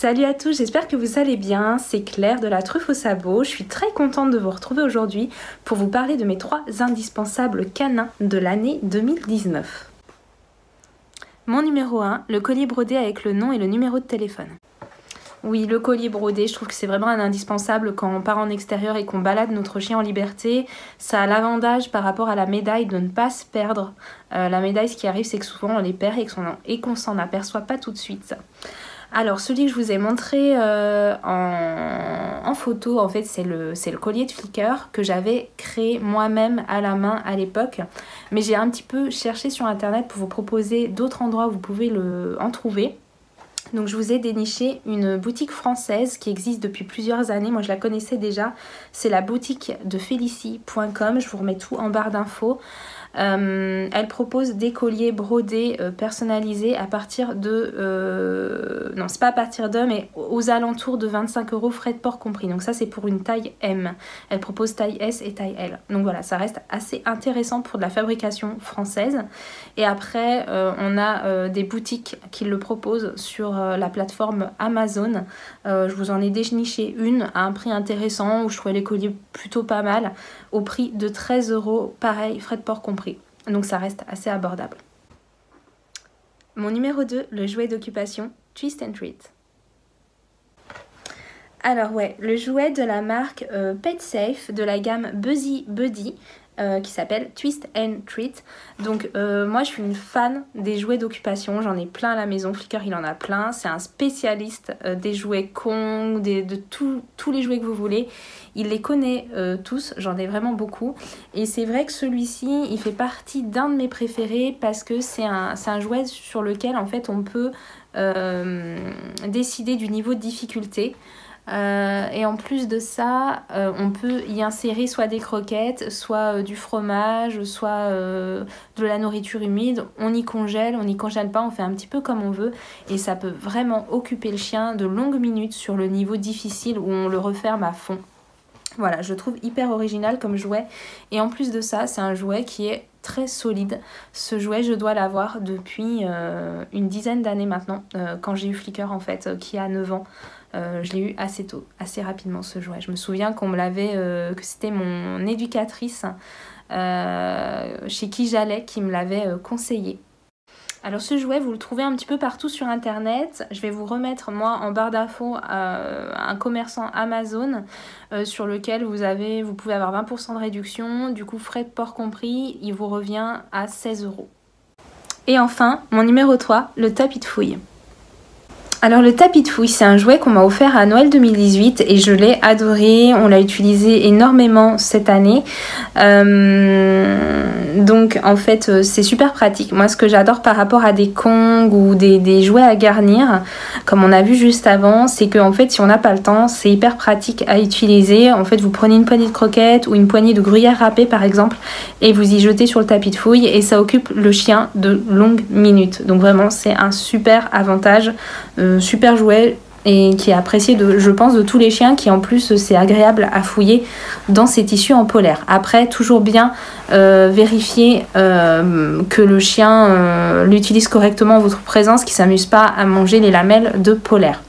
Salut à tous, j'espère que vous allez bien, c'est Claire de la Truffe au Sabot. Je suis très contente de vous retrouver aujourd'hui pour vous parler de mes 3 indispensables canins de l'année 2019. Mon numéro 1, le collier brodé avec le nom et le numéro de téléphone. Oui, le collier brodé, je trouve que c'est vraiment un indispensable quand on part en extérieur et qu'on balade notre chien en liberté. Ça a l'avantage par rapport à la médaille de ne pas se perdre. La médaille, ce qui arrive, c'est que souvent on les perd et qu'on s'en aperçoit pas tout de suite. Alors celui que je vous ai montré en photo, en fait c'est le collier de Flicker que j'avais créé moi-même à la main à l'époque. Mais j'ai un petit peu cherché sur internet pour vous proposer d'autres endroits où vous pouvez en trouver. Donc je vous ai déniché une boutique française qui existe depuis plusieurs années. Moi je la connaissais déjà. C'est la boutique de Félicie.com. Je vous remets tout en barre d'infos. Elle propose des colliers brodés personnalisés à partir de... non, c'est pas à partir de, mais aux alentours de 25 € frais de port compris. Donc ça, c'est pour une taille M. Elle propose taille S et taille L. Donc voilà, ça reste assez intéressant pour de la fabrication française. Et après, on a des boutiques qui le proposent sur la plateforme Amazon. Je vous en ai déniché une à un prix intéressant où je trouvais les colliers plutôt pas mal, au prix de 13 €, pareil, frais de port compris. Donc ça reste assez abordable. Mon numéro 2, le jouet d'occupation Twist and Treat. Alors ouais, le jouet de la marque Pet Safe de la gamme Buzzy Buddy qui s'appelle Twist and Treat. Donc moi je suis une fan des jouets d'occupation, j'en ai plein à la maison, Flicker il en a plein, c'est un spécialiste des jouets Kong, de tous les jouets que vous voulez. Il les connaît tous, j'en ai vraiment beaucoup. Et c'est vrai que celui-ci, il fait partie d'un de mes préférés parce que c'est un jouet sur lequel en fait on peut décider du niveau de difficulté. Et en plus de ça, on peut y insérer soit des croquettes, soit du fromage, soit de la nourriture humide. On n'y congèle pas, on fait un petit peu comme on veut. Et ça peut vraiment occuper le chien de longues minutes sur le niveau difficile où on le referme à fond. Voilà, je trouve hyper original comme jouet. Et en plus de ça, c'est un jouet qui est très solide. Ce jouet, je dois l'avoir depuis une dizaine d'années maintenant. Quand j'ai eu Flicker, en fait, qui a 9 ans. Je l'ai eu assez tôt, assez rapidement ce jouet. Je me souviens qu'on me l'avait, que c'était mon éducatrice chez qui j'allais qui me l'avait conseillé. Alors ce jouet, vous le trouvez un petit peu partout sur internet. Je vais vous remettre moi en barre d'infos un commerçant Amazon sur lequel vous pouvez avoir 20% de réduction. Du coup, frais de port compris, il vous revient à 16 €. Et enfin, mon numéro 3, le tapis de fouille. Alors le tapis de fouille, c'est un jouet qu'on m'a offert à Noël 2018 et je l'ai adoré, on l'a utilisé énormément cette année. Donc en fait c'est super pratique. Moi ce que j'adore par rapport à des Kong ou des jouets à garnir, comme on a vu juste avant, c'est que en fait si on n'a pas le temps, c'est hyper pratique à utiliser. En fait vous prenez une poignée de croquettes ou une poignée de gruyère râpée par exemple et vous y jetez sur le tapis de fouille et ça occupe le chien de longues minutes. Donc vraiment c'est un super avantage. Super jouet et qui est apprécié je pense de tous les chiens, qui en plus c'est agréable à fouiller dans ces tissus en polaire. Après toujours bien vérifier que le chien l'utilise correctement en votre présence, qu'il ne s'amuse pas à manger les lamelles de polaire.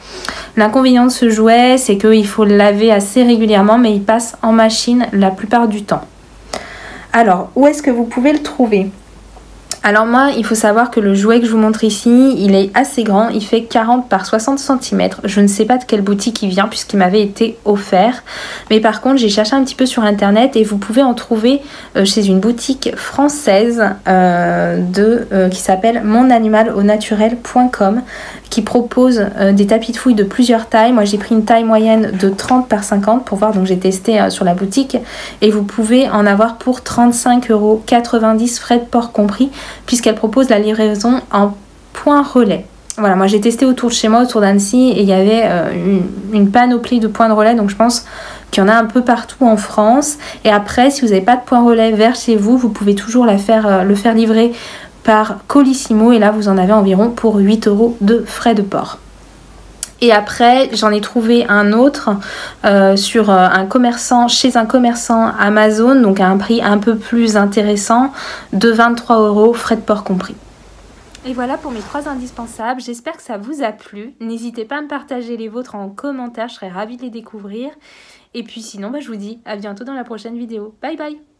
L'inconvénient de ce jouet, c'est qu'il faut le laver assez régulièrement, mais il passe en machine la plupart du temps. Alors où est-ce que vous pouvez le trouver ? Alors moi, il faut savoir que le jouet que je vous montre ici, il est assez grand, il fait 40 par 60 cm. Je ne sais pas de quelle boutique il vient puisqu'il m'avait été offert. Mais par contre, j'ai cherché un petit peu sur internet et vous pouvez en trouver chez une boutique française qui s'appelle monanimalaunaturel.com, qui propose des tapis de fouille de plusieurs tailles. Moi, j'ai pris une taille moyenne de 30 par 50 pour voir, donc j'ai testé sur la boutique. Et vous pouvez en avoir pour 35,90 € frais de port compris, puisqu'elle propose la livraison en point relais. Voilà, moi j'ai testé autour de chez moi, autour d'Annecy, et il y avait une panoplie de points de relais, donc je pense qu'il y en a un peu partout en France. Et après, si vous n'avez pas de point relais vers chez vous, vous pouvez toujours le faire livrer par Colissimo, et là vous en avez environ pour 8 € de frais de port. Et après, j'en ai trouvé un autre chez un commerçant Amazon, donc à un prix un peu plus intéressant, de 23 € frais de port compris. Et voilà pour mes 3 indispensables, j'espère que ça vous a plu. N'hésitez pas à me partager les vôtres en commentaire, je serais ravie de les découvrir. Et puis sinon, je vous dis à bientôt dans la prochaine vidéo. Bye bye!